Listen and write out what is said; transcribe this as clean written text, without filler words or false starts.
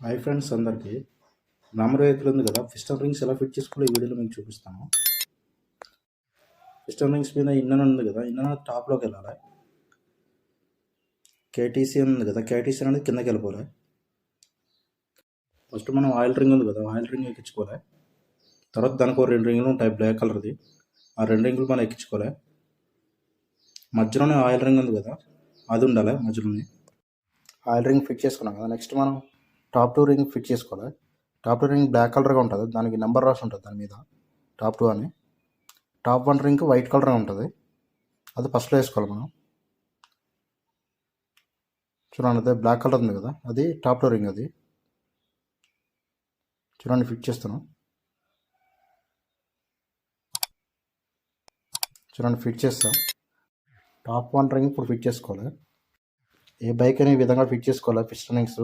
Hi friends అందరికీ Namor vehicle ఉంది కదా, పిస్టన్ రింగ్స్ ఎలా ఫిట్ చేసుకోవాలో ఈ వీడియోలో మీకు చూపిస్తాను. పిస్టన్ రింగ్స్ మీద ఇన్నర్ ఉంది కదా, ఇన్నర్ టాప్లోకి వెళ్ళాలి. కేటీసీ ఉంది కదా, కేటీసీ అనేది కిందకి వెళ్ళిపోవాలి. ఫస్ట్ మనం ఆయిల్ రింగ్ ఉంది కదా, ఆయిల్ రింగ్ ఎక్కించుకోవాలి. తర్వాత దానికి ఒక 2 రింగులు ఉంటాయి బ్లాక్ కలర్ది, ఆ 2 రింగులు మనం ఎక్కించుకోవాలి. మధ్యలోనే ఆయిల్ రింగ్ ఉంది కదా, అది ఉండాలి మధ్యలోనే. ఆయిల్ రింగ్ ఫిట్ చేసుకున్నాం కదా, నెక్స్ట్ మనం టాప్ 2 రింగ్ ఫిట్ చేసుకోవాలి. టాప్ 2 రింగ్ బ్లాక్ కలర్గా ఉంటుంది, దానికి నెంబర్ రాసి ఉంటుంది దాని మీద టాప్ 2 అని. టాప్ 1 రింగ్ వైట్ కలర్గా ఉంటుంది, అది ఫస్ట్లో వేసుకోవాలి మనం. చూడండి, అదే బ్లాక్ కలర్ ఉంది కదా, అది టాప్ 2 రింగ్. అది చూడండి, ఫిట్ చేస్తాను. చూడండి, ఫిట్ చేస్తాం. టాప్ 1 రింగ్ ఇప్పుడు ఫిట్ చేసుకోవాలి. ఏ బైక్ అయినా ఈ విధంగా ఫిట్ చేసుకోవాలి పిస్టన్ రింగ్స్.